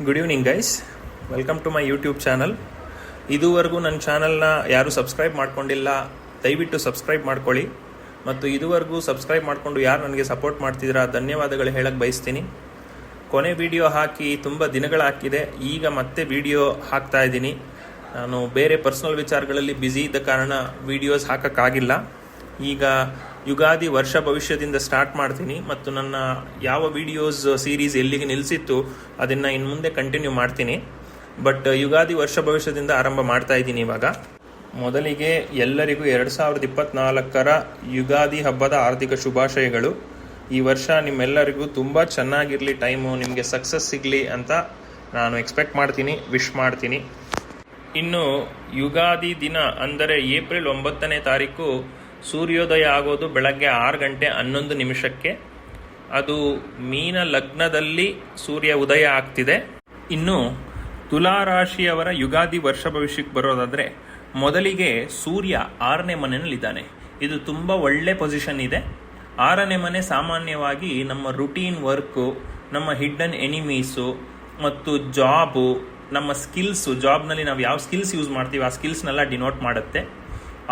Good evening guys, welcome to my YouTube channel. ಇದುವರೆಗೂ ನನ್ನ ಚಾನಲ್ನ ಯಾರು ಸಬ್ಸ್ಕ್ರೈಬ್ ಮಾಡ್ಕೊಂಡಿಲ್ಲ, ದಯವಿಟ್ಟು ಸಬ್ಸ್ಕ್ರೈಬ್ ಮಾಡ್ಕೊಳ್ಳಿ. ಮತ್ತು ಇದುವರೆಗೂ ಸಬ್ಸ್ಕ್ರೈಬ್ ಮಾಡಿಕೊಂಡು ಯಾರು ನನಗೆ ಸಪೋರ್ಟ್ ಮಾಡ್ತಿದ್ದೀರಾ ಧನ್ಯವಾದಗಳು ಹೇಳಕ್ಕೆ ಬಯಸ್ತೀನಿ. ಕೊನೆ ವಿಡಿಯೋ ಹಾಕಿ ತುಂಬ ದಿನಗಳಾಗಿದೆ, ಈಗ ಮತ್ತೆ ವಿಡಿಯೋ ಹಾಕ್ತಾ ಇದ್ದೀನಿ. ನಾನು ಬೇರೆ ಪರ್ಸನಲ್ ವಿಚಾರಗಳಲ್ಲಿ ಬ್ಯುಸಿ ಇದ್ದ ಕಾರಣ ವಿಡಿಯೋಸ್ ಹಾಕೋಕ್ಕಾಗಿಲ್ಲ. ಈಗ ಯುಗಾದಿ ವರ್ಷ ಭವಿಷ್ಯದಿಂದ ಸ್ಟಾರ್ಟ್ ಮಾಡ್ತೀನಿ ಮತ್ತು ನನ್ನ ಯಾವ ವಿಡಿಯೋಸ್ ಸೀರೀಸ್ ಎಲ್ಲಿಗೆ ನಿಲ್ಲಿಸಿತ್ತು ಅದನ್ನು ಇನ್ನು ಮುಂದೆ ಕಂಟಿನ್ಯೂ ಮಾಡ್ತೀನಿ. ಬಟ್ ಯುಗಾದಿ ವರ್ಷ ಭವಿಷ್ಯದಿಂದ ಆರಂಭ ಮಾಡ್ತಾ ಇದ್ದೀನಿ ಇವಾಗ. ಮೊದಲಿಗೆ ಎಲ್ಲರಿಗೂ 2024 ಯುಗಾದಿ ಹಬ್ಬದ ಆರ್ಥಿಕ ಶುಭಾಶಯಗಳು. ಈ ವರ್ಷ ನಿಮ್ಮೆಲ್ಲರಿಗೂ ತುಂಬ ಚೆನ್ನಾಗಿರಲಿ, ಟೈಮು ನಿಮಗೆ ಸಕ್ಸಸ್ ಸಿಗಲಿ ಅಂತ ನಾನು ಎಕ್ಸ್ಪೆಕ್ಟ್ ಮಾಡ್ತೀನಿ, ವಿಶ್ ಮಾಡ್ತೀನಿ. ಇನ್ನು ಯುಗಾದಿ ದಿನ ಅಂದರೆ ಏಪ್ರಿಲ್ 9ನೇ ತಾರೀಕು ಸೂರ್ಯೋದಯ ಆಗೋದು ಬೆಳಗ್ಗೆ 6:11 ಅದು ಮೀನ ಲಗ್ನದಲ್ಲಿ ಸೂರ್ಯ ಉದಯ ಆಗ್ತಿದೆ. ಇನ್ನು ತುಲಾ ರಾಶಿಯವರ ಯುಗಾದಿ ವರ್ಷ ಭವಿಷ್ಯಕ್ಕೆ ಬರೋದಾದರೆ ಮೊದಲಿಗೆ ಸೂರ್ಯ 6ನೇ ಮನೆಯಲ್ಲಿದ್ದಾನೆ. ಇದು ತುಂಬ ಒಳ್ಳೆ ಪೊಸಿಷನ್ ಇದೆ. 6ನೇ ಮನೆ ಸಾಮಾನ್ಯವಾಗಿ ನಮ್ಮ ರುಟೀನ್ ವರ್ಕು, ನಮ್ಮ ಹಿಡ್ಡನ್ ಎನಿಮೀಸು ಮತ್ತು ಜಾಬು, ನಮ್ಮ ಸ್ಕಿಲ್ಸು, ಜಾಬ್ನಲ್ಲಿ ನಾವು ಯಾವ ಸ್ಕಿಲ್ಸ್ ಯೂಸ್ ಮಾಡ್ತೀವಿ ಆ ಸ್ಕಿಲ್ಸ್ನೆಲ್ಲ ಡಿನೋಟ್ ಮಾಡುತ್ತೆ.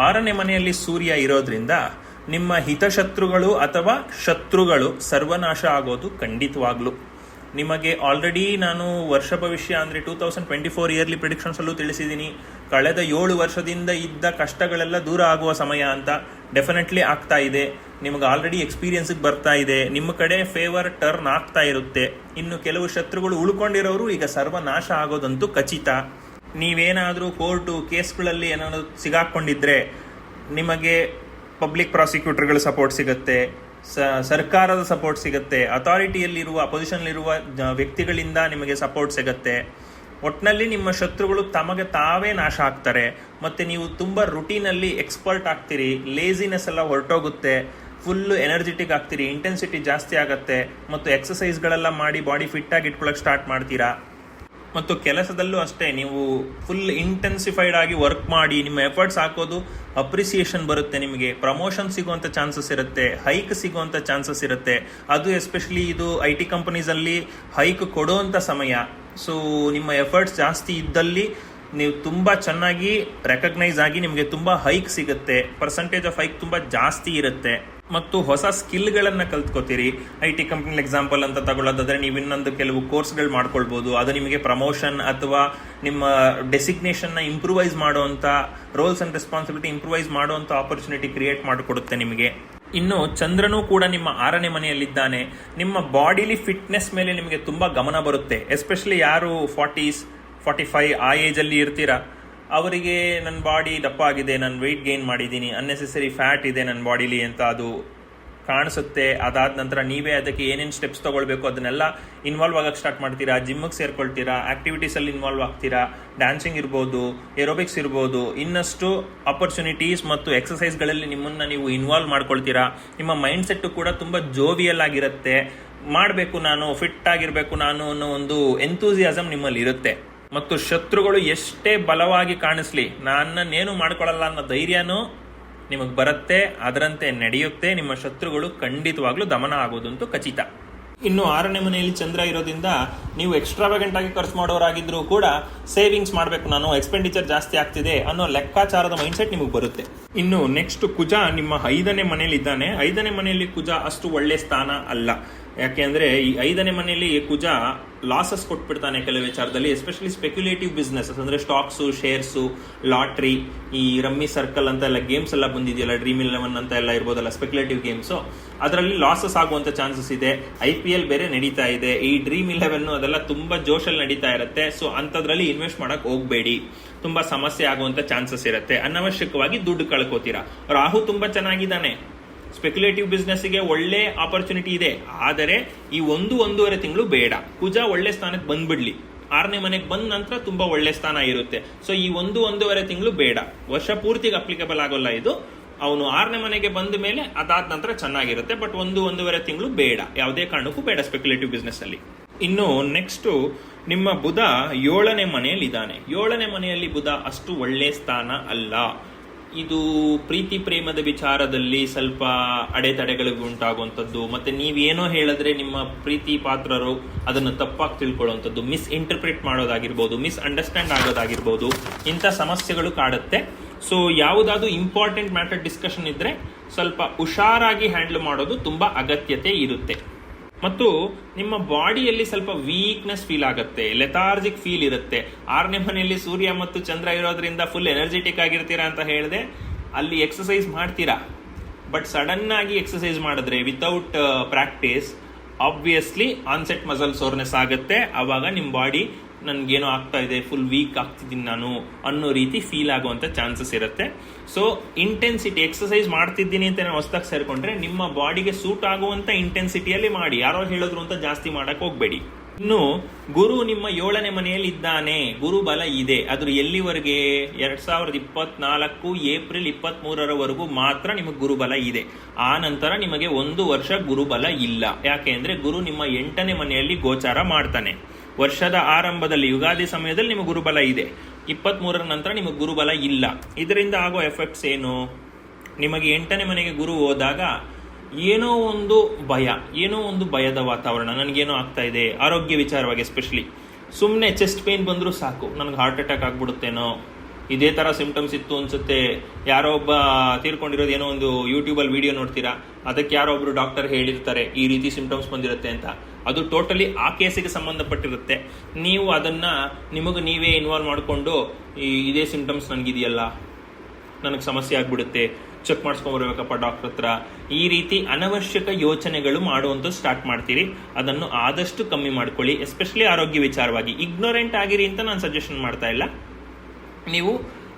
6ನೇ ಮನೆಯಲ್ಲಿ ಸೂರ್ಯ ಇರೋದ್ರಿಂದ ನಿಮ್ಮ ಹಿತಶತ್ರುಗಳು ಅಥವಾ ಶತ್ರುಗಳು ಸರ್ವನಾಶ ಆಗೋದು ಖಂಡಿತವಾಗ್ಲು. ನಿಮಗೆ ಆಲ್ರೆಡಿ ನಾನು ವರ್ಷ ಭವಿಷ್ಯ ಅಂದರೆ 2024 ಇಯರ್ಲಿ ಪ್ರಿಡಿಕ್ಷನ್ಸಲ್ಲೂ ತಿಳಿಸಿದ್ದೀನಿ. ಕಳೆದ 7 ವರ್ಷದಿಂದ ಇದ್ದ ಕಷ್ಟಗಳೆಲ್ಲ ದೂರ ಆಗುವ ಸಮಯ ಅಂತ. ಡೆಫಿನೆಟ್ಲಿ ಆಗ್ತಾ ಇದೆ. ನಿಮಗೆ ಆಲ್ರೆಡಿ ಎಕ್ಸ್ಪೀರಿಯನ್ಸಿಗೆ ಬರ್ತಾ ಇದೆ. ನಿಮ್ಮ ಕಡೆ ಫೇವರ್ ಟರ್ನ್ ಆಗ್ತಾ ಇರುತ್ತೆ. ಇನ್ನು ಕೆಲವು ಶತ್ರುಗಳು ಉಳ್ಕೊಂಡಿರೋರು ಈಗ ಸರ್ವನಾಶ ಆಗೋದಂತೂ ಖಚಿತ. ನೀವೇನಾದರೂ ಕೋರ್ಟು ಕೇಸ್ಗಳಲ್ಲಿ ಏನಾದರೂ ಸಿಗಾಕೊಂಡಿದ್ರೆ ನಿಮಗೆ ಪಬ್ಲಿಕ್ ಪ್ರಾಸಿಕ್ಯೂಟರ್ಗಳ ಸಪೋರ್ಟ್ ಸಿಗುತ್ತೆ, ಸರ್ಕಾರದ ಸಪೋರ್ಟ್ ಸಿಗುತ್ತೆ, ಅಥಾರಿಟಿಯಲ್ಲಿರುವ ಪೊಸಿಷನ್ಲಿರುವ ವ್ಯಕ್ತಿಗಳಿಂದ ನಿಮಗೆ ಸಪೋರ್ಟ್ ಸಿಗುತ್ತೆ. ಒಟ್ಟಿನಲ್ಲಿ ನಿಮ್ಮ ಶತ್ರುಗಳು ತಮಗೆ ತಾವೇ ನಾಶ ಆಗ್ತಾರೆ. ಮತ್ತು ನೀವು ತುಂಬ ರುಟೀನಲ್ಲಿ ಎಕ್ಸ್ಪರ್ಟ್ ಆಗ್ತೀರಿ. ಲೇಸಿನೆಸ್ ಎಲ್ಲ ಹೊರಟೋಗುತ್ತೆ. Full energetic ಆಗ್ತೀರಿ. ಇಂಟೆನ್ಸಿಟಿ ಜಾಸ್ತಿ ಆಗುತ್ತೆ. ಮತ್ತು ಎಕ್ಸಸೈಸ್ಗಳೆಲ್ಲ ಮಾಡಿ ಬಾಡಿ ಫಿಟ್ಟಾಗಿ ಇಟ್ಕೊಳ್ಳೋಕೆ ಸ್ಟಾರ್ಟ್ ಮಾಡ್ತೀರಾ. ಮತ್ತು ಕೆಲಸದಲ್ಲೂ ಅಷ್ಟೇ, ನೀವು ಫುಲ್ ಇಂಟೆನ್ಸಿಫೈಡ್ ಆಗಿ ವರ್ಕ್ ಮಾಡಿ ನಿಮ್ಮ ಎಫರ್ಟ್ಸ್ ಹಾಕೋದು ಅಪ್ರಿಸಿಯೇಷನ್ ಬರುತ್ತೆ. ನಿಮಗೆ ಪ್ರಮೋಷನ್ ಸಿಗುವಂಥ ಚಾನ್ಸಸ್ ಇರುತ್ತೆ, ಹೈಕ್ ಸಿಗುವಂಥ ಚಾನ್ಸಸ್ ಇರುತ್ತೆ. ಅದು ಎಸ್ಪೆಷಲಿ ಇದು IT ಕಂಪನೀಸಲ್ಲಿ ಹೈಕ್ ಕೊಡುವಂಥ ಸಮಯ. ಸೊ ನಿಮ್ಮ ಎಫರ್ಟ್ಸ್ ಜಾಸ್ತಿ ಇದ್ದಲ್ಲಿ ನೀವು ತುಂಬ ಚೆನ್ನಾಗಿ ರೆಕಗ್ನೈಸ್ ಆಗಿ ನಿಮಗೆ ತುಂಬ ಹೈಕ್ ಸಿಗುತ್ತೆ. ಪರ್ಸೆಂಟೇಜ್ ಆಫ್ ಹೈಕ್ ತುಂಬ ಜಾಸ್ತಿ ಇರುತ್ತೆ. ಮತ್ತು ಹೊಸ ಸ್ಕಿಲ್ಗಳನ್ನು ಕಲ್ತ್ಕೋತೀರಿ. IT ಕಂಪ್ನಿಲಿ ಎಕ್ಸಾಂಪಲ್ ಅಂತ ತಗೊಳ್ಳೋದಾದರೆ ನೀವು ಇನ್ನೊಂದು ಕೆಲವು ಕೋರ್ಸ್ಗಳು ಮಾಡ್ಕೊಳ್ಬೋದು. ಅದು ನಿಮಗೆ ಪ್ರಮೋಷನ್ ಅಥವಾ ನಿಮ್ಮ ಡೆಸಿಗ್ನೇಷನ್ನ ಇಂಪ್ರೂವೈಸ್ ಮಾಡುವಂಥ, ರೋಲ್ಸ್ ಆ್ಯಂಡ್ ರೆಸ್ಪಾನ್ಸಿಬಿಲಿಟಿ ಇಂಪ್ರೂವೈಸ್ ಮಾಡುವಂಥ ಆಪರ್ಚುನಿಟಿ ಕ್ರಿಯೇಟ್ ಮಾಡಿಕೊಡುತ್ತೆ ನಿಮಗೆ. ಇನ್ನು ಚಂದ್ರನೂ ಕೂಡ ನಿಮ್ಮ 6ನೇ ಮನೆಯಲ್ಲಿದ್ದಾನೆ. ನಿಮ್ಮ ಬಾಡಿಲಿ ಫಿಟ್ನೆಸ್ ಮೇಲೆ ನಿಮಗೆ ತುಂಬ ಗಮನ ಬರುತ್ತೆ. ಎಸ್ಪೆಷಲಿ ಯಾರು 40s 45 ಆ ಏಜಲ್ಲಿ ಇರ್ತೀರಾ ಅವರಿಗೆ ನನ್ನ ಬಾಡಿ ದಪ್ಪ ಆಗಿದೆ, ನಾನು ವೆಯ್ಟ್ ಗೇನ್ ಮಾಡಿದ್ದೀನಿ, ಅನ್ನೆಸೆಸರಿ ಫ್ಯಾಟ್ ಇದೆ ನನ್ನ ಬಾಡಿಲಿ ಅಂತ ಅದು ಕಾಣಿಸುತ್ತೆ. ಅದಾದ ನಂತರ ನೀವೇ ಅದಕ್ಕೆ ಏನೇನು ಸ್ಟೆಪ್ಸ್ ತೊಗೊಳ್ಬೇಕು ಅದನ್ನೆಲ್ಲ ಇನ್ವಾಲ್ವ್ ಆಗೋಕ್ಕೆ ಸ್ಟಾರ್ಟ್ ಮಾಡ್ತೀರಾ. ಜಿಮ್ಮಿಗೆ ಸೇರ್ಕೊಳ್ತೀರಾ, ಆ್ಯಕ್ಟಿವಿಟೀಸಲ್ಲಿ ಇನ್ವಾಲ್ವ್ ಆಗ್ತೀರಾ. ಡ್ಯಾನ್ಸಿಂಗ್ ಇರ್ಬೋದು, ಏರೋಬಿಕ್ಸ್ ಇರ್ಬೋದು, ಇನ್ನಷ್ಟು ಆಪರ್ಚುನಿಟೀಸ್ ಮತ್ತು ಎಕ್ಸಸೈಸ್ಗಳಲ್ಲಿ ನಿಮ್ಮನ್ನು ನೀವು ಇನ್ವಾಲ್ವ್ ಮಾಡ್ಕೊಳ್ತೀರಾ. ನಿಮ್ಮ ಮೈಂಡ್ ಸೆಟ್ಟು ಕೂಡ ತುಂಬ ಜೋವಿಯಲ್ ಆಗಿರುತ್ತೆ. ಮಾಡಬೇಕು, ನಾನು ಫಿಟ್ ಆಗಿರಬೇಕು ನಾನು ಅನ್ನೋ ಒಂದು ಎಂತೂಸಿಯಾಸಮ್ ನಿಮ್ಮಲ್ಲಿ ಇರುತ್ತೆ. ಮತ್ತು ಶತ್ರುಗಳು ಎಷ್ಟೇ ಬಲವಾಗಿ ಕಾಣಿಸ್ಲಿ ನನ್ನನ್ನೇನು ಮಾಡ್ಕೊಳ್ಳಲ್ಲ ಅನ್ನೋ ಧೈರ್ಯನೂ ನಿಮಗೆ ಬರುತ್ತೆ. ಅದರಂತೆ ನಡೆಯುತ್ತೆ. ನಿಮ್ಮ ಶತ್ರುಗಳು ಖಂಡಿತವಾಗ್ಲೂ ದಮನ ಆಗೋದಂತೂ ಖಚಿತ. ಇನ್ನು 6ನೇ ಮನೆಯಲ್ಲಿ ಚಂದ್ರ ಇರೋದ್ರಿಂದ ನೀವು ಎಕ್ಸ್ಟ್ರಾವೆಗೆಂಟ್ ಆಗಿ ಖರ್ಚು ಮಾಡೋರಾಗಿದ್ರೂ ಕೂಡ ಸೇವಿಂಗ್ಸ್ ಮಾಡಬೇಕು, ನಾನು ಎಕ್ಸ್ಪೆಂಡಿಚರ್ ಜಾಸ್ತಿ ಆಗ್ತಿದೆ ಅನ್ನೋ ಲೆಕ್ಕಾಚಾರದ ಮೈಂಡ್ಸೆಟ್ ನಿಮಗೆ ಬರುತ್ತೆ. ಇನ್ನು ನೆಕ್ಸ್ಟ್ ಕುಜ ನಿಮ್ಮ 5ನೇ ಮನೆಯಲ್ಲಿ ಇದ್ದಾನೆ. 5ನೇ ಮನೆಯಲ್ಲಿ ಕುಜ ಅಷ್ಟು ಒಳ್ಳೆ ಸ್ಥಾನ ಅಲ್ಲ. ಯಾಕೆಂದರೆ ಈ 5ನೇ ಮನೆಯಲ್ಲಿ ಕುಜ ಲಾಸಸ್ ಕೊಟ್ಬಿಡ್ತಾನೆ ಕೆಲವು ವಿಚಾರದಲ್ಲಿ. ಎಸ್ಪೆಷಲಿ ಸ್ಪೆಕ್ಯುಲೇಟಿವ್ ಬಿಸ್ನೆಸ್ ಅಂದರೆ ಸ್ಟಾಕ್ಸು, ಶೇರ್ಸು, ಲಾಟ್ರಿ, ಈ ರಮ್ಮಿ ಸರ್ಕಲ್ ಅಂತ ಎಲ್ಲ ಗೇಮ್ಸ್ ಎಲ್ಲ ಬಂದಿದೆಯಲ್ಲ, ಡ್ರೀಮ್ 11 ಅಂತ ಎಲ್ಲ ಇರ್ಬೋದಲ್ಲ ಸ್ಪೆಕ್ಯುಲೇಟಿವ್ ಗೇಮ್ಸು, ಅದರಲ್ಲಿ ಲಾಸಸ್ ಆಗುವಂಥ ಚಾನ್ಸಸ್ ಇದೆ. IPL ಬೇರೆ ನಡೀತಾ ಇದೆ. ಈ ಡ್ರೀಮ್ 11 ಅದೆಲ್ಲ ತುಂಬ ಜೋಶಲ್ಲಿ ನಡೀತಾ ಇರುತ್ತೆ. ಸೊ ಅಂಥದ್ರಲ್ಲಿ ಇನ್ವೆಸ್ಟ್ ಮಾಡೋಕ್ಕೆ ಹೋಗಬೇಡಿ, ತುಂಬ ಸಮಸ್ಯೆ ಆಗುವಂಥ ಚಾನ್ಸಸ್ ಇರುತ್ತೆ. ಅನವಶ್ಯಕವಾಗಿ ದುಡ್ಡು ಕಳ್ಕೋತೀರಾ. ರಾಹು ತುಂಬ ಚೆನ್ನಾಗಿದ್ದಾನೆ. ಸ್ಪೆಕ್ಯುಲೇಟಿವ್ ಬಿಸ್ನೆಸ್ಗೆ ಒಳ್ಳೆ ಆಪರ್ಚುನಿಟಿ ಇದೆ. ಆದರೆ ಈ 1-1.5 ತಿಂಗಳು ಬೇಡ. ಕುಜ ಒಳ್ಳೆ ಸ್ಥಾನಕ್ಕೆ ಬಂದ್ಬಿಡ್ಲಿ. 6ನೇ ಮನೆಗೆ ಬಂದ ನಂತರ ತುಂಬಾ ಒಳ್ಳೆ ಸ್ಥಾನ ಇರುತ್ತೆ. ಸೊ ಈ 1-1.5 ತಿಂಗಳು ಬೇಡ. ವರ್ಷ ಪೂರ್ತಿಗೆ ಅಪ್ಲಿಕಬಲ್ ಆಗೋಲ್ಲ ಇದು. ಅವನು 6ನೇ ಮನೆಗೆ ಬಂದ ಮೇಲೆ ಅದಾದ ನಂತರ ಚೆನ್ನಾಗಿರುತ್ತೆ. ಬಟ್ 1-1.5 ತಿಂಗಳು ಬೇಡ, ಯಾವುದೇ ಕಾರಣಕ್ಕೂ ಬೇಡ ಸ್ಪೆಕ್ಯುಲೇಟಿವ್ ಬಿಸ್ನೆಸ್ ಅಲ್ಲಿ. ಇನ್ನು ನೆಕ್ಸ್ಟು ನಿಮ್ಮ ಬುಧ 7ನೇ ಮನೆಯಲ್ಲಿ ಇದ್ದಾನೆ. 7ನೇ ಮನೆಯಲ್ಲಿ ಬುಧ ಅಷ್ಟು ಒಳ್ಳೆ ಸ್ಥಾನ ಅಲ್ಲ. ಇದು ಪ್ರೀತಿ ಪ್ರೇಮದ ವಿಚಾರದಲ್ಲಿ ಸ್ವಲ್ಪ ಅಡೆತಡೆಗಳಿಗೆ ಉಂಟಾಗುವಂಥದ್ದು, ಮತ್ತೆ ನೀವೇನೋ ಹೇಳಿದ್ರೆ ನಿಮ್ಮ ಪ್ರೀತಿ ಪಾತ್ರರು ಅದನ್ನು ತಪ್ಪಾಗಿ ತಿಳ್ಕೊಳ್ಳುವಂಥದ್ದು, ಮಿಸ್ಇಂಟರ್ಪ್ರಿಟ್ ಮಾಡೋದಾಗಿರ್ಬೋದು, ಮಿಸ್ಅಂಡರ್ಸ್ಟ್ಯಾಂಡ್ ಆಗೋದಾಗಿರ್ಬೋದು, ಇಂಥ ಸಮಸ್ಯೆಗಳು ಕಾಡುತ್ತೆ. ಸೊ ಯಾವುದಾದ್ರು ಇಂಪಾರ್ಟೆಂಟ್ ಮ್ಯಾಟರ್ ಡಿಸ್ಕಷನ್ ಇದ್ರೆ ಸ್ವಲ್ಪ ಹುಷಾರಾಗಿ ಹ್ಯಾಂಡಲ್ ಮಾಡೋದು ತುಂಬಾ ಅಗತ್ಯತೆ ಇರುತ್ತೆ. ಮತ್ತು ನಿಮ್ಮ ಬಾಡಿಯಲ್ಲಿ ಸ್ವಲ್ಪ ವೀಕ್ನೆಸ್ ಫೀಲ್ ಆಗುತ್ತೆ, ಲೆಥಾರ್ಜಿಕ್ ಫೀಲ್ ಇರುತ್ತೆ. 6ನೇ ಮನೆಯಲ್ಲಿ ಸೂರ್ಯ ಮತ್ತು ಚಂದ್ರ ಇರೋದ್ರಿಂದ ಫುಲ್ ಎನರ್ಜೆಟಿಕ್ ಆಗಿರ್ತೀರಾ ಅಂತ ಹೇಳಿದೆ. ಅಲ್ಲಿ ಎಕ್ಸಸೈಸ್ ಮಾಡ್ತೀರಾ, ಬಟ್ ಸಡನ್ ಆಗಿ ಎಕ್ಸಸೈಸ್ ಮಾಡಿದ್ರೆ without practice obviously onset muscle soreness ಆಗುತ್ತೆ. ಆವಾಗ ನಿಮ್ಮ ಬಾಡಿ ನನ್ಗೇನೋ ಆಗ್ತಾ ಇದೆ, ಫುಲ್ ವೀಕ್ ಆಗ್ತಿದ್ದೀನಿ ನಾನು ಅನ್ನೋ ರೀತಿ ಫೀಲ್ ಆಗುವಂತ ಚಾನ್ಸಸ್ ಇರುತ್ತೆ. ಸೊ ಇಂಟೆನ್ಸಿಟಿ, ಎಕ್ಸಸೈಸ್ ಮಾಡ್ತಿದ್ದೀನಿ ಅಂತ ನಾನು ಹೊಸದಾಗಿ ಸೇರ್ಕೊಂಡ್ರೆ ನಿಮ್ಮ ಬಾಡಿಗೆ ಸೂಟ್ ಆಗುವಂತ ಇಂಟೆನ್ಸಿಟಿಯಲ್ಲಿ ಮಾಡಿ, ಯಾರೋ ಹೇಳಿದ್ರು ಅಂತ ಜಾಸ್ತಿ ಮಾಡಕ್ ಹೋಗ್ಬೇಡಿ. ಇನ್ನು ಗುರು ನಿಮ್ಮ 7ನೇ ಮನೆಯಲ್ಲಿ ಇದ್ದಾನೆ, ಗುರು ಬಲ ಇದೆ. ಅದ್ರ ಎಲ್ಲಿವರೆಗೆ? 2024 ಏಪ್ರಿಲ್ 23ರವರೆಗೂ ಮಾತ್ರ ನಿಮಗೆ ಗುರುಬಲ ಇದೆ. ಆ ನಂತರ ನಿಮಗೆ 1 ವರ್ಷ ಗುರುಬಲ ಇಲ್ಲ. ಯಾಕೆ ಅಂದ್ರೆ ಗುರು ನಿಮ್ಮ 8ನೇ ಮನೆಯಲ್ಲಿ ಗೋಚಾರ ಮಾಡ್ತಾನೆ. ವರ್ಷದ ಆರಂಭದಲ್ಲಿ ಯುಗಾದಿ ಸಮಯದಲ್ಲಿ ನಿಮಗೆ ಗುರುಬಲ ಇದೆ, 23ರ ನಂತರ ನಿಮಗೆ ಗುರುಬಲ ಇಲ್ಲ. ಇದರಿಂದ ಆಗೋ ಎಫೆಕ್ಟ್ಸ್ ಏನು? ನಿಮಗೆ 8ನೇ ಮನೆಗೆ ಗುರು ಹೋದಾಗ ಏನೋ ಒಂದು ಭಯದ ವಾತಾವರಣ, ನನಗೇನೋ ಆಗ್ತಾ ಇದೆ ಆರೋಗ್ಯ ವಿಚಾರವಾಗಿ. ಎಸ್ಪೆಷಲಿ ಸುಮ್ಮನೆ ಚೆಸ್ಟ್ ಪೇನ್ ಬಂದರೂ ಸಾಕು, ನನಗೆ ಹಾರ್ಟ್ ಅಟ್ಯಾಕ್ ಆಗ್ಬಿಡುತ್ತೇನೋ, ಇದೇ ತರ ಸಿಂಪ್ಟಮ್ಸ್ ಇತ್ತು ಅನ್ಸುತ್ತೆ. ಯಾರೋ ಒಬ್ಬ ತೀರ್ಕೊಂಡಿರೋದು ಏನೋ ಒಂದು ಯೂಟ್ಯೂಬಲ್ಲಿ ವಿಡಿಯೋ ನೋಡ್ತೀರಾ, ಅದಕ್ಕೆ ಯಾರೋ ಒಬ್ರು ಡಾಕ್ಟರ್ ಹೇಳಿರ್ತಾರೆ ಈ ರೀತಿ ಸಿಂಪ್ಟಮ್ಸ್ ಬಂದಿರುತ್ತೆ ಅಂತ. ಅದು ಟೋಟಲಿ ಆ ಕೇಸಿಗೆ ಸಂಬಂಧಪಟ್ಟಿರುತ್ತೆ. ನೀವು ಅದನ್ನ ನಿಮಗೆ ನೀವೇ ಇನ್ವಾಲ್ವ್ ಮಾಡಿಕೊಂಡು ಇದೇ ಸಿಂಪ್ಟಮ್ಸ್ ನನಗಿದೆಯಲ್ಲ, ನನಗೆ ಸಮಸ್ಯೆ ಆಗ್ಬಿಡುತ್ತೆ, ಚೆಕ್ ಮಾಡಿಸ್ಕೊಂಡ್ಬರ್ಬೇಕಪ್ಪ ಡಾಕ್ಟರ್ ಹತ್ರ, ಈ ರೀತಿ ಅನವಶ್ಯಕ ಯೋಚನೆಗಳು ಮಾಡುವಂತ ಸ್ಟಾರ್ಟ್ ಮಾಡ್ತೀರಿ. ಅದನ್ನು ಆದಷ್ಟು ಕಮ್ಮಿ ಮಾಡ್ಕೊಳ್ಳಿ, ಎಸ್ಪೆಷಲಿ ಆರೋಗ್ಯ ವಿಚಾರವಾಗಿ. ಇಗ್ನೋರೆಂಟ್ ಆಗಿರಿ ಅಂತ ನಾನು ಸಜೆಷನ್ ಮಾಡ್ತಾ ಇಲ್ಲ. ನೀವು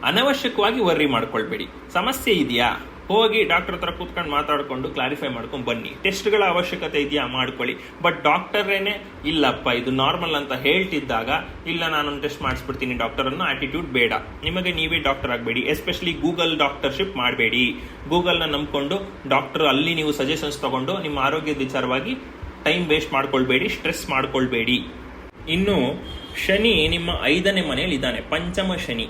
ಅನವಶ್ಯಕವಾಗಿ ವರ್ರಿ ಮಾಡ್ಕೊಳ್ಬೇಡಿ. ಸಮಸ್ಯೆ ಇದೆಯಾ, ಹೋಗಿ ಡಾಕ್ಟರ್ ಹತ್ರ ಕೂತ್ಕೊಂಡು ಮಾತಾಡ್ಕೊಂಡು ಕ್ಲಾರಿಫೈ ಮಾಡ್ಕೊಂಡು ಬನ್ನಿ. ಟೆಸ್ಟ್ಗಳ ಅವಶ್ಯಕತೆ ಇದೆಯಾ, ಮಾಡ್ಕೊಳ್ಳಿ. ಬಟ್ ಡಾಕ್ಟರೇನೆ ಇಲ್ಲಪ್ಪ ಇದು ನಾರ್ಮಲ್ ಅಂತ ಹೇಳ್ತಿದ್ದಾಗ, ಇಲ್ಲ ನಾನೊಂದು ಟೆಸ್ಟ್ ಮಾಡಿಸ್ಬಿಡ್ತೀನಿ ಡಾಕ್ಟರ್ ಅನ್ನೋ ಆಟಿಟ್ಯೂಡ್ ಬೇಡ. ನಿಮಗೆ ನೀವೇ ಡಾಕ್ಟರ್ ಆಗಬೇಡಿ. ಎಸ್ಪೆಷಲಿ ಗೂಗಲ್ ಡಾಕ್ಟರ್ಶಿಪ್ ಮಾಡಬೇಡಿ. ಗೂಗಲ್ನ ನಂಬ್ಕೊಂಡು ಡಾಕ್ಟರ್ ಅಲ್ಲಿ ನೀವು ಸಜೆಷನ್ಸ್ ತಗೊಂಡು ನಿಮ್ಮ ಆರೋಗ್ಯದ ವಿಚಾರವಾಗಿ ಟೈಮ್ ವೇಸ್ಟ್ ಮಾಡ್ಕೊಳ್ಬೇಡಿ, ಸ್ಟ್ರೆಸ್ ಮಾಡ್ಕೊಳ್ಬೇಡಿ. ಇನ್ನು ಶನಿ ನಿಮ್ಮ 5ನೇ ಮನೆಯಲ್ಲಿ ಇದ್ದಾನೆ, ಪಂಚಮ ಶನಿ.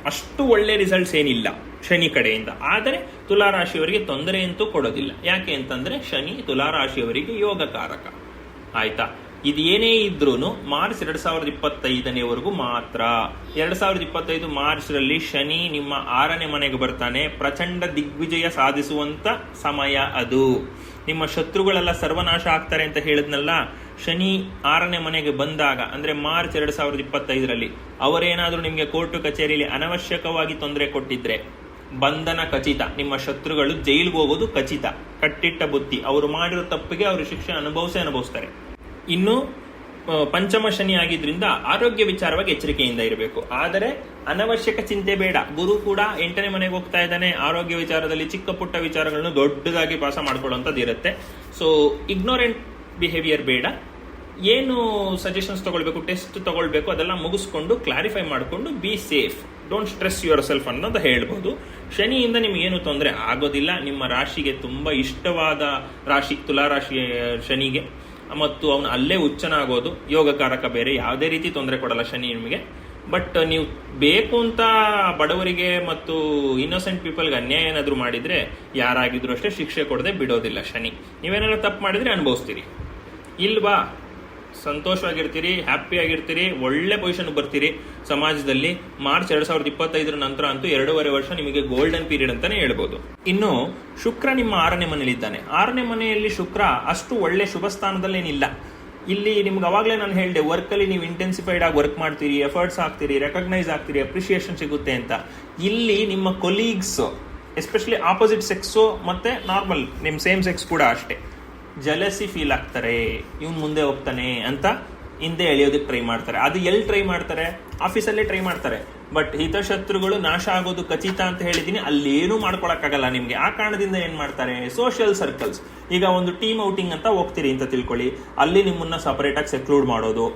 ಅಷ್ಟು ಒಳ್ಳೆ ರಿಸಲ್ಟ್ಸ್ ಏನಿಲ್ಲ ಶನಿ ಕಡೆಯಿಂದ. ಆದರೆ ತುಲಾರಾಶಿಯವರಿಗೆ ತೊಂದರೆ ಅಂತೂ ಕೊಡೋದಿಲ್ಲ. ಯಾಕೆ ಅಂತಂದ್ರೆ ಶನಿ ತುಲಾರಾಶಿಯವರಿಗೆ ಯೋಗಕಾರಕ. ಆಯ್ತಾ? ಇದೇನೇ ಇದ್ರೂ ಮಾರ್ಚ್ 2025 ಮಾತ್ರ. 2025 ಮಾರ್ಚ್ರಲ್ಲಿ ಶನಿ ನಿಮ್ಮ 6ನೇ ಮನೆಗೆ ಬರ್ತಾನೆ. ಪ್ರಚಂಡ ದಿಗ್ವಿಜಯ ಸಾಧಿಸುವಂತ ಸಮಯ ಅದು. ನಿಮ್ಮ ಶತ್ರುಗಳೆಲ್ಲ ಸರ್ವನಾಶ ಆಗ್ತಾರೆ ಅಂತ ಹೇಳಿದ್ನಲ್ಲ, ಶನಿ 6ನೇ ಮನೆಗೆ ಬಂದಾಗ ಅಂದ್ರೆ ಮಾರ್ಚ್ 2025ರಲ್ಲಿ ಅವರೇನಾದ್ರೂ ನಿಮ್ಗೆ ಕೋರ್ಟು ಕಚೇರಿಯಲ್ಲಿ ಅನವಶ್ಯಕವಾಗಿ ತೊಂದರೆ ಕೊಟ್ಟಿದ್ರೆ ಬಂಧನ ಖಚಿತ. ನಿಮ್ಮ ಶತ್ರುಗಳು ಜೈಲ್ಗೆ ಹೋಗೋದು ಖಚಿತ, ಕಟ್ಟಿಟ್ಟ ಬುತ್ತಿ. ಅವರು ಮಾಡಿರೋ ತಪ್ಪಿಗೆ ಅವರು ಶಿಕ್ಷೆ ಅನುಭವಿಸ್ತಾರೆ. ಇನ್ನು ಪಂಚಮ ಶನಿ ಆಗಿದ್ರಿಂದ ಆರೋಗ್ಯ ವಿಚಾರವಾಗಿ ಎಚ್ಚರಿಕೆಯಿಂದ ಇರಬೇಕು. ಆದರೆ ಅನವಶ್ಯಕ ಚಿಂತೆ ಬೇಡ. ಗುರು ಕೂಡ 8ನೇ ಮನೆಗೆ ಹೋಗ್ತಾ ಇದ್ದಾನೆ. ಆರೋಗ್ಯ ವಿಚಾರದಲ್ಲಿ ಚಿಕ್ಕ ಪುಟ್ಟ ವಿಚಾರಗಳನ್ನು ದೊಡ್ಡದಾಗಿ ಪಾಸ ಮಾಡ್ಕೊಳ್ಳುವಂಥದ್ದು ಇರುತ್ತೆ. ಸೊ ಇಗ್ನೋರೆಂಟ್ ಬಿಹೇವಿಯರ್ ಬೇಡ. ಏನು ಸಜೆಷನ್ಸ್ ತಗೊಳ್ಬೇಕು, ಟೆಸ್ಟ್ ತಗೊಳ್ಬೇಕು, ಅದೆಲ್ಲ ಮುಗಿಸ್ಕೊಂಡು ಕ್ಲಾರಿಫೈ ಮಾಡಿಕೊಂಡು be safe, don't stress your self ಅನ್ನೋದು ಹೇಳ್ಬೋದು. ಶನಿಯಿಂದ ನಿಮ್ಗೇನು ತೊಂದರೆ ಆಗೋದಿಲ್ಲ. ನಿಮ್ಮ ರಾಶಿಗೆ ತುಂಬಾ ಇಷ್ಟವಾದ ರಾಶಿ ತುಲಾರಾಶಿ ಶನಿಗೆ, ಮತ್ತು ಅವನು ಅಲ್ಲೇ ಉಚ್ಚನಾಗೋದು. ಯೋಗಕಾರಕ ಬೇರೆ, ಯಾವುದೇ ರೀತಿ ತೊಂದರೆ ಕೊಡಲ್ಲ ಶನಿ ನಿಮಗೆ. ಬಟ್ ನೀವು ಬೇಕು ಅಂತ ಬಡವರಿಗೆ ಮತ್ತು ಇನ್ನೋಸೆಂಟ್ ಪೀಪಲ್ಗೆ ಅನ್ಯಾಯ ಏನಾದರೂ ಮಾಡಿದ್ರೆ ಯಾರಾಗಿದ್ರು ಅಷ್ಟೇ ಶಿಕ್ಷೆ ಕೊಡದೆ ಬಿಡೋದಿಲ್ಲ ಶನಿ. ನೀವೇನಾದ್ರು ತಪ್ಪು ಮಾಡಿದ್ರೆ ಅನುಭವಿಸ್ತೀರಿ, ಇಲ್ವಾ? ಸಂತೋಷವಾಗಿರ್ತೀರಿ, ಹ್ಯಾಪಿ ಆಗಿರ್ತೀರಿ, ಒಳ್ಳೆ ಪೊಸಿಷನ್ ಬರ್ತೀರಿ ಸಮಾಜದಲ್ಲಿ. ಮಾರ್ಚ್ 2025 ನಂತರ ಅಂತೂ 2.5 ವರ್ಷ ನಿಮಗೆ ಗೋಲ್ಡನ್ ಪೀರಿಯಡ್ ಅಂತಾನೆ ಹೇಳ್ಬೋದು. ಇನ್ನು ಶುಕ್ರ ನಿಮ್ಮ 6ನೇ ಮನೆಯಲ್ಲಿದ್ದಾನೆ. 6ನೇ ಮನೆಯಲ್ಲಿ ಶುಕ್ರ ಅಷ್ಟು ಒಳ್ಳೆ ಶುಭ ಸ್ಥಾನದಲ್ಲೇನಿಲ್ಲ. ಇಲ್ಲಿ ನಿಮ್ಗೆ ಅವಾಗಲೇ ನಾನು ಹೇಳಿದೆ, ವರ್ಕಲ್ಲಿ ನೀವು ಇಂಟೆನ್ಸಿಫೈಡ್ ಆಗಿ ವರ್ಕ್ ಮಾಡ್ತೀರಿ, ಎಫರ್ಟ್ಸ್ ಆಗ್ತೀರಿ, ರೆಕಗ್ನೈಸ್ ಆಗ್ತೀರಿ, ಅಪ್ರಿಷಿಯೇಷನ್ ಸಿಗುತ್ತೆ ಅಂತ. ಇಲ್ಲಿ ನಿಮ್ಮ ಕೊಲೀಗ್ಸ್, ಎಸ್ಪೆಷಲಿ ಆಪೋಸಿಟ್ ಸೆಕ್ಸು ಮತ್ತೆ ನಾರ್ಮಲ್ ನಿಮ್ಮ ಸೇಮ್ ಸೆಕ್ಸ್ ಕೂಡ ಅಷ್ಟೇ, ಜಲಸಿ ಫೀಲ್ ಆಗ್ತಾರೆ. ಇವನ್ ಮುಂದೆ ಹೋಗ್ತಾನೆ ಅಂತ ಹಿಂದೆ ಎಳೆಯೋದಕ್ಕೆ ಟ್ರೈ ಮಾಡ್ತಾರೆ. ಅದು ಎಲ್ಲಿ ಟ್ರೈ ಮಾಡ್ತಾರೆ? ಆಫೀಸಲ್ಲೇ ಟ್ರೈ ಮಾಡ್ತಾರೆ. ಬಟ್ ಹಿತಶತ್ರುಗಳು ನಾಶ ಆಗೋದು ಖಚಿತ ಅಂತ ಹೇಳಿದೀನಿ, ಅಲ್ಲೇನೂ ಮಾಡ್ಕೊಳಕ್ಕಾಗಲ್ಲ ನಿಮ್ಗೆ. ಆ ಕಾರಣದಿಂದ ಏನ್ ಮಾಡ್ತಾರೆ, ಸೋಷಿಯಲ್ ಸರ್ಕಲ್ಸ್, ಈಗ ಒಂದು ಟೀಮ್ ಔಟಿಂಗ್ ಅಂತ ಹೋಗ್ತೀರಿ ಅಂತ ತಿಳ್ಕೊಳ್ಳಿ, ಅಲ್ಲಿ ನಿಮ್ಮನ್ನ ಸಪರೇಟ್ ಆಗಿ ಸೆಕ್ಲೂಡ್ ಮಾಡೋದು,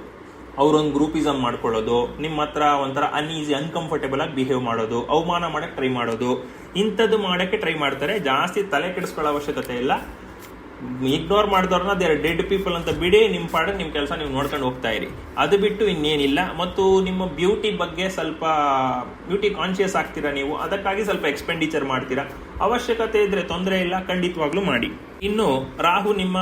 ಅವ್ರೊಂದು ಗ್ರೂಪಿಸಮ್ ಮಾಡ್ಕೊಳ್ಳೋದು, ನಿಮ್ಮ ಹತ್ರ ಒಂಥರ ಅನ್ಈಸಿ ಅನ್ಕಂಫರ್ಟೇಬಲ್ ಆಗಿ ಬಿಹೇವ್ ಮಾಡೋದು, ಅವಮಾನ ಮಾಡಕ್ ಟ್ರೈ ಮಾಡೋದು, ಇಂಥದ್ದು ಮಾಡಕ್ಕೆ ಟ್ರೈ ಮಾಡ್ತಾರೆ. ಜಾಸ್ತಿ ತಲೆ ಕೆಡಿಸ್ಕೊಳ್ಳೋ ಅವಶ್ಯಕತೆ ಇಲ್ಲ. ಇಗ್ನೋರ್ ಮಾಡಿದವ್ರನ್ನ ದೇ ಆರ್ ಡೆಡ್ ಪೀಪಲ್ ಅಂತ ಬಿಡಿ, ನಿಮ್ಮ ಪಾಡಿಗೆ ನಿಮ್ಮ ಕೆಲಸ ನೀವು ನೋಡ್ಕೊಂಡು ಹೋಗ್ತಾ ಇರಿ. ಅದು ಬಿಟ್ಟು ಇನ್ನೇನಿಲ್ಲ. ಮತ್ತು ನಿಮ್ಮ ಬ್ಯೂಟಿ ಬಗ್ಗೆ ಸ್ವಲ್ಪ ಬ್ಯೂಟಿ ಕಾನ್ಶಿಯಸ್ ಆಗ್ತೀರಾ ನೀವು, ಅದಕ್ಕಾಗಿ ಸ್ವಲ್ಪ ಎಕ್ಸ್ಪೆಂಡಿಚರ್ ಮಾಡ್ತೀರಾ. ಅವಶ್ಯಕತೆ ಇದ್ರೆ ತೊಂದರೆ ಇಲ್ಲ, ಖಂಡಿತವಾಗ್ಲೂ ಮಾಡಿ. ಇನ್ನು ರಾಹು ನಿಮ್ಮ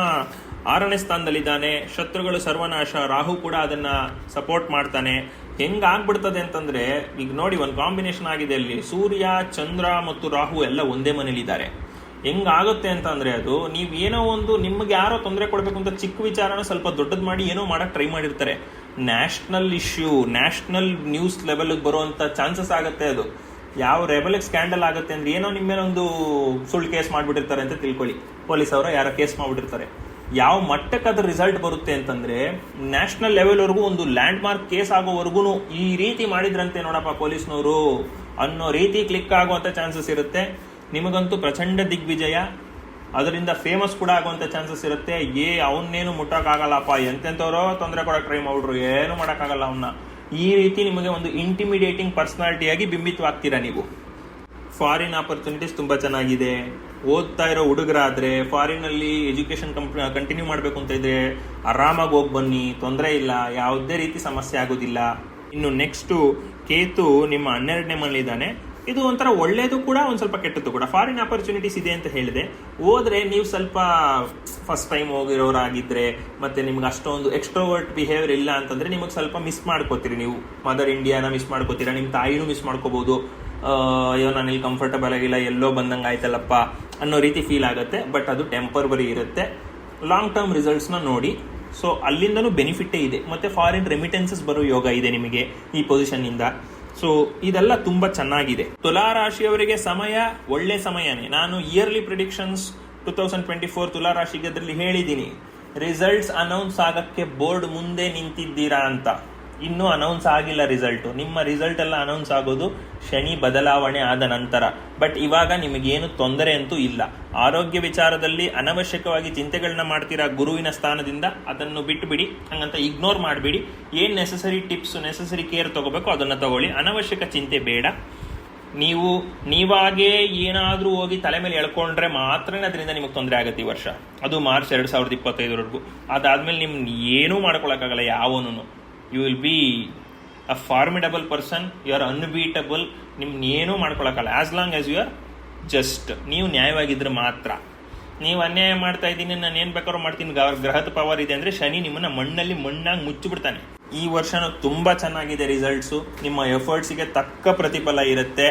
6ನೇ ಸ್ಥಾನದಲ್ಲಿದ್ದಾನೆ. ಶತ್ರುಗಳು ಸರ್ವನಾಶ, ರಾಹು ಕೂಡ ಅದನ್ನ ಸಪೋರ್ಟ್ ಮಾಡ್ತಾನೆ. ಹೆಂಗಾಗ್ಬಿಡ್ತದೆ ಅಂತಂದ್ರೆ, ಈಗ ನೋಡಿ ಒಂದು ಕಾಂಬಿನೇಷನ್ ಆಗಿದೆ ಅಲ್ಲಿ, ಸೂರ್ಯ, ಚಂದ್ರ ಮತ್ತು ರಾಹು ಎಲ್ಲ ಒಂದೇ ಮನೇಲಿದ್ದಾರೆ. ಹೆಂಗಾಗುತ್ತೆ ಅಂತಂದ್ರೆ, ಅದು ನೀವು ಏನೋ ಒಂದು ನಿಮ್ಗೆ ಯಾರೋ ತೊಂದರೆ ಕೊಡ್ಬೇಕು ಅಂತ ಚಿಕ್ಕ ವಿಚಾರನ ಸ್ವಲ್ಪ ದೊಡ್ಡದು ಮಾಡಿ ಏನೋ ಮಾಡಕ್ ಟ್ರೈ ಮಾಡಿರ್ತಾರೆ. ನ್ಯಾಷನಲ್ ಇಶ್ಯೂ, ನ್ಯಾಷನಲ್ ನ್ಯೂಸ್ ಲೆವೆಲ್ಗೆ ಬರುವಂತ ಚಾನ್ಸಸ್ ಆಗುತ್ತೆ. ಅದು ಯಾವ ಲೆವೆಲ್ಗೆ ಸ್ಕ್ಯಾಂಡಲ್ ಆಗುತ್ತೆ ಅಂದ್ರೆ, ಏನೋ ನಿಮ್ಮ ಮೇಲೆ ಒಂದು ಸುಳ್ಳು ಕೇಸ್ ಮಾಡ್ಬಿಟ್ಟಿರ್ತಾರೆ ಅಂತ ತಿಳ್ಕೊಳ್ಳಿ, ಪೊಲೀಸ್ ಅವರು ಯಾರೋ ಕೇಸ್ ಮಾಡ್ಬಿಟ್ಟಿರ್ತಾರೆ. ಯಾವ ಮಟ್ಟಕ್ಕೆ ಅದ್ರ ರಿಸಲ್ಟ್ ಬರುತ್ತೆ ಅಂತಂದ್ರೆ, ನ್ಯಾಷನಲ್ ಲೆವೆಲ್ವರೆಗೂ ಒಂದು ಲ್ಯಾಂಡ್ ಮಾರ್ಕ್ ಕೇಸ್ ಆಗೋವರೆಗೂ ಈ ರೀತಿ ಮಾಡಿದ್ರಂತೆ ನೋಡಪ್ಪ ಪೊಲೀಸ್ನವರು ಅನ್ನೋ ರೀತಿ ಕ್ಲಿಕ್ ಆಗುವಂತ ಚಾನ್ಸಸ್ ಇರುತ್ತೆ. ನಿಮಗಂತೂ ಪ್ರಚಂಡ ದಿಗ್ವಿಜಯ, ಅದರಿಂದ ಫೇಮಸ್ ಕೂಡ ಆಗುವಂತ ಚಾನ್ಸಸ್ ಇರುತ್ತೆ. ಅವನ್ನೇನು ಮುಟ್ಟಕ್ಕಾಗಲ್ಲಪ್ಪ, ಎಂತೆಂಥವ್ರೋ ತೊಂದರೆ ಕೊಡಕ್ ಟ್ರೈ ಮಾಡ್ಬಿಟ್ರು, ಏನು ಮಾಡೋಕ್ಕಾಗಲ್ಲ ಅವನ್ನ, ಈ ರೀತಿ ನಿಮಗೆ ಒಂದು ಇಂಟಿಮಿಡೇಟಿಂಗ್ ಪರ್ಸನಾಲಿಟಿಯಾಗಿ ಬಿಂಬಿತವಾಗ್ತೀರಾ ನೀವು. ಫಾರಿನ್ ಆಪರ್ಚುನಿಟೀಸ್ ತುಂಬಾ ಚೆನ್ನಾಗಿದೆ. ಓದ್ತಾ ಇರೋ ಹುಡುಗರಾದ್ರೆ ಫಾರಿನ್ ಅಲ್ಲಿ ಎಜುಕೇಶನ್ ಕಂಟಿನ್ಯೂ ಮಾಡಬೇಕು ಅಂತ ಇದ್ರೆ ಆರಾಮಾಗಿ ಹೋಗಿ ಬನ್ನಿ, ತೊಂದರೆ ಇಲ್ಲ, ಯಾವುದೇ ರೀತಿ ಸಮಸ್ಯೆ ಆಗೋದಿಲ್ಲ. ಇನ್ನು ನೆಕ್ಸ್ಟ್ ಕೇತು ನಿಮ್ಮ 12ನೇ ಮನೇಲಿದ್ದಾನೆ. ಇದು ಒಂಥರ ಒಳ್ಳೇದು ಕೂಡ, ಒಂದ್ ಸ್ವಲ್ಪ ಕೆಟ್ಟದ್ದು ಕೂಡ. ಫಾರಿನ್ ಆಪರ್ಚುನಿಟೀಸ್ ಇದೆ ಅಂತ ಹೇಳಿದೆ, ಹೋದ್ರೆ ನೀವು ಸ್ವಲ್ಪ ಫಸ್ಟ್ ಟೈಮ್ ಹೋಗಿರೋರಾಗಿದ್ರೆ ಮತ್ತೆ ನಿಮ್ಗೆ ಅಷ್ಟೊಂದು ಎಕ್ಸ್ಟ್ರೋವರ್ಟ್ ಬಿಹೇವಿಯರ್ ಇಲ್ಲ ಅಂತಂದ್ರೆ ನಿಮಗೆ ಸ್ವಲ್ಪ ಮಿಸ್ ಮಾಡ್ಕೋತೀರಿ. ನೀವು ಮದರ್ ಇಂಡಿಯಾನ ಮಿಸ್ ಮಾಡ್ಕೋತೀರಾ, ನಿಮ್ಮ ತಾಯಿನೂ ಮಿಸ್ ಮಾಡ್ಕೋಬಹುದು. ಅಯ್ಯೋ ನಾನು ಇಲ್ಲಿ ಕಂಫರ್ಟಬಲ್ ಆಗಿಲ್ಲ, ಎಲ್ಲೋ ಬಂದಂಗೆ ಆಯ್ತಲ್ಲಪ್ಪ ಅನ್ನೋ ರೀತಿ ಫೀಲ್ ಆಗುತ್ತೆ. ಬಟ್ ಅದು ಟೆಂಪರರಿ ಇರುತ್ತೆ. ಲಾಂಗ್ ಟರ್ಮ್ ರಿಸಲ್ಟ್ಸ್ನ ನೋಡಿ. ಸೊ ಅಲ್ಲಿಂದನೂ ಬೆನಿಫಿಟ್ಟೇ ಇದೆ. ಮತ್ತೆ ಫಾರಿನ್ ರೆಮಿಟೆನ್ಸಸ್ ಬರೋ ಯೋಗ ಇದೆ ನಿಮಗೆ ಈ ಪೊಸಿಷನ್ ಇಂದ. ಸೊ ಇದೆಲ್ಲ ತುಂಬಾ ಚೆನ್ನಾಗಿದೆ. ತುಲಾ ರಾಶಿಯವರಿಗೆ ಸಮಯ ಒಳ್ಳೆ ಸಮಯನೇ. ನಾನು ಇಯರ್ಲಿ ಪ್ರಿಡಿಕ್ಷನ್ಸ್ 2024 ತುಲಾ ರಾಶಿಗೆ ಅದರಲ್ಲಿ ಹೇಳಿದ್ದೀನಿ, ರಿಸಲ್ಟ್ಸ್ ಅನೌನ್ಸ್ ಆಗಕ್ಕೆ ಬೋರ್ಡ್ ಮುಂದೆ ನಿಂತಿದ್ದೀರಾ ಅಂತ. ಇನ್ನೂ ಅನೌನ್ಸ್ ಆಗಿಲ್ಲ ರಿಸಲ್ಟ್. ನಿಮ್ಮ ರಿಸಲ್ಟ್ ಎಲ್ಲ ಅನೌನ್ಸ್ ಆಗೋದು ಶನಿ ಬದಲಾವಣೆ ಆದ ನಂತರ. ಬಟ್ ಇವಾಗ ನಿಮಗೇನು ತೊಂದರೆ ಅಂತೂ ಇಲ್ಲ. ಆರೋಗ್ಯ ವಿಚಾರದಲ್ಲಿ ಅನವಶ್ಯಕವಾಗಿ ಚಿಂತೆಗಳನ್ನ ಮಾಡ್ತೀರಾ ಗುರುವಿನ ಸ್ಥಾನದಿಂದ, ಅದನ್ನು ಬಿಟ್ಟುಬಿಡಿ. ಹಂಗಂತ ಇಗ್ನೋರ್ ಮಾಡಬೇಡಿ. ಏನ್ ನೆಸೆಸರಿ ಟಿಪ್ಸ್, ನೆಸೆಸರಿ ಕೇರ್ ತಗೋಬೇಕು ಅದನ್ನ ತಗೊಳ್ಳಿ. ಅನವಶ್ಯಕ ಚಿಂತೆ ಬೇಡ. ನೀವಾಗೇ ಏನಾದ್ರೂ ಹೋಗಿ ತಲೆ ಮೇಲೆ ಎಳ್ಕೊಂಡ್ರೆ ಮಾತ್ರ ಅದರಿಂದ ನಿಮಗೆ ತೊಂದರೆ ಆಗುತ್ತೆ ಈ ವರ್ಷ. ಅದು ಮಾರ್ಚ್ 2025 ಅದಾದ್ಮೇಲೆ ನಿಮ್ಗೆ ಏನೂ ಮಾಡ್ಕೊಳಕ್ಕಾಗಲ್ಲ ಯಾವನು. You will be a formidable person, you are unbeatable. ನಿಮ್ನ ಏನೂ ಮಾಡ್ಕೊಳಕ್ಕಲ್ಲ as long as you are just ನೀವು ನ್ಯಾಯವಾಗಿದ್ರೆ ಮಾತ್ರ. ನೀವು ಅನ್ಯಾಯ ಮಾಡ್ತಾ ಇದ್ದೀನಿ, ನಾನು ಏನ್ ಬೇಕಾದ್ರೂ ಮಾಡ್ತೀನಿ, ಗ್ರಹದ ಪವರ್ ಇದೆ ಅಂದ್ರೆ ಶನಿ ನಿಮ್ಮನ್ನ ಮಣ್ಣಾಗಿ ಮುಚ್ಚಿಬಿಡ್ತಾನೆ. ಈ ವರ್ಷನೂ ತುಂಬಾ ಚೆನ್ನಾಗಿದೆ ರಿಸಲ್ಟ್ಸು. ನಿಮ್ಮ ಎಫರ್ಟ್ಸ್ಗೆ ತಕ್ಕ ಪ್ರತಿಫಲ ಇರುತ್ತೆ.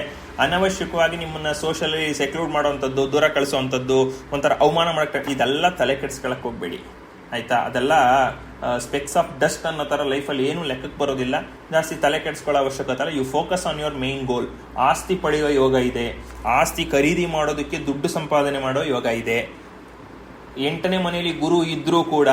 ಅನವಶ್ಯಕವಾಗಿ ನಿಮ್ಮನ್ನ ಸೋಷಿಯಲಿ ಸೆಕ್ಲೂಡ್ ಮಾಡುವಂಥದ್ದು, ದೂರ ಕಳಿಸುವಂಥದ್ದು, ಒಂಥರ ಅವಮಾನ ಮಾಡಕ್ಕೆ, ಇದೆಲ್ಲ ತಲೆ ಕೆಡಿಸ್ಕೊಳಕ್ ಹೋಗ್ಬೇಡಿ ಆಯ್ತಾ. ಅದೆಲ್ಲ ಸ್ಪೆಕ್ಸ್ ಆಫ್ ಡಸ್ಟ್ ಅನ್ನೋ ತರ ಲೈಫಲ್ಲಿ ಏನು ಲೆಕ್ಕಕ್ಕೆ ಬರೋದಿಲ್ಲ. ಜಾಸ್ತಿ ತಲೆ ಕೆಡಿಸ್ಕೊಳ್ಳೋ ಅವಶ್ಯಕತೆ ಇಲ್ಲ. You focus on your main goal. ಆಸ್ತಿ ಪಡೆಯುವ ಯೋಗ ಇದೆ, ಆಸ್ತಿ ಖರೀದಿ ಮಾಡೋದಕ್ಕೆ ದುಡ್ಡು ಸಂಪಾದನೆ ಮಾಡೋ ಯೋಗ ಇದೆ. 8ನೇ ಮನೆಯಲ್ಲಿ ಗುರು ಇದ್ರೂ ಕೂಡ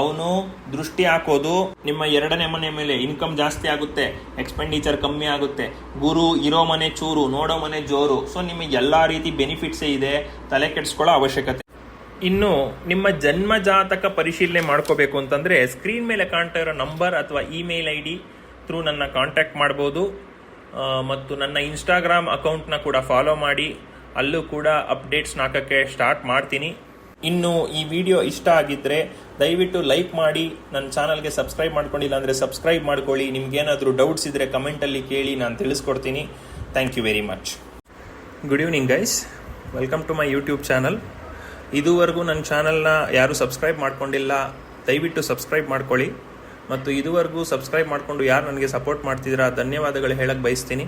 ಅವನು ದೃಷ್ಟಿ ಹಾಕೋದು ನಿಮ್ಮ 2ನೇ ಮನೆ ಮೇಲೆ. ಇನ್ಕಮ್ ಜಾಸ್ತಿ ಆಗುತ್ತೆ, ಎಕ್ಸ್ಪೆಂಡಿಚರ್ ಕಮ್ಮಿ ಆಗುತ್ತೆ. ಗುರು ಇರೋ ಮನೆ ಚೂರು, ನೋಡೋ ಮನೆ ಜೋರು. ಸೊ ನಿಮಗೆ ಎಲ್ಲಾ ರೀತಿ ಬೆನಿಫಿಟ್ಸೇ ಇದೆ, ತಲೆ ಕೆಡಿಸ್ಕೊಳ್ಳೋ ಅವಶ್ಯಕತೆ. ಇನ್ನು ನಿಮ್ಮ ಜನ್ಮ ಜಾತಕ ಪರಿಶೀಲನೆ ಮಾಡ್ಕೋಬೇಕು ಅಂತಂದ್ರೆ ಸ್ಕ್ರೀನ್ ಮೇಲೆ ಕಾಣ್ತಾ ಇರೋ ನಂಬರ್ ಅಥವಾ ಇಮೇಲ್ ID ಥ್ರೂ ನನ್ನ ಕಾಂಟ್ಯಾಕ್ಟ್ ಮಾಡ್ಬೋದು. ಮತ್ತು ನನ್ನ ಇನ್ಸ್ಟಾಗ್ರಾಮ್ ಅಕೌಂಟ್ನ ಕೂಡ ಫಾಲೋ ಮಾಡಿ, ಅಲ್ಲೂ ಕೂಡ ಅಪ್ಡೇಟ್ಸ್ನ ಹಾಕೋಕ್ಕೆ ಸ್ಟಾರ್ಟ್ ಮಾಡ್ತೀನಿ. ಇನ್ನು ಈ ವಿಡಿಯೋ ಇಷ್ಟ ಆಗಿದ್ರೆ ದಯವಿಟ್ಟು ಲೈಕ್ ಮಾಡಿ, ನನ್ನ ಚಾನಲ್ಗೆ ಸಬ್ಸ್ಕ್ರೈಬ್ ಮಾಡ್ಕೊಂಡಿಲ್ಲ ಅಂದರೆ ಸಬ್ಸ್ಕ್ರೈಬ್ ಮಾಡ್ಕೊಳ್ಳಿ. ನಿಮ್ಗೇನಾದರೂ ಡೌಟ್ಸ್ ಇದ್ದರೆ ಕಮೆಂಟಲ್ಲಿ ಕೇಳಿ, ನಾನು ತಿಳಿಸ್ಕೊಡ್ತೀನಿ. Thank you very much. Good evening guys, welcome to my YouTube channel. ಇದುವರೆಗೂ ನನ್ನ ಚಾನಲ್ನ ಯಾರು ಸಬ್ಸ್ಕ್ರೈಬ್ ಮಾಡ್ಕೊಂಡಿಲ್ಲ ದಯವಿಟ್ಟು ಸಬ್ಸ್ಕ್ರೈಬ್ ಮಾಡ್ಕೊಳ್ಳಿ. ಮತ್ತು ಇದುವರೆಗೂ ಸಬ್ಸ್ಕ್ರೈಬ್ ಮಾಡಿಕೊಂಡು ಯಾರು ನನಗೆ ಸಪೋರ್ಟ್ ಮಾಡ್ತಿದ್ದೀರಾ ಧನ್ಯವಾದಗಳು ಹೇಳಕ್ಕೆ ಬಯಸ್ತೀನಿ.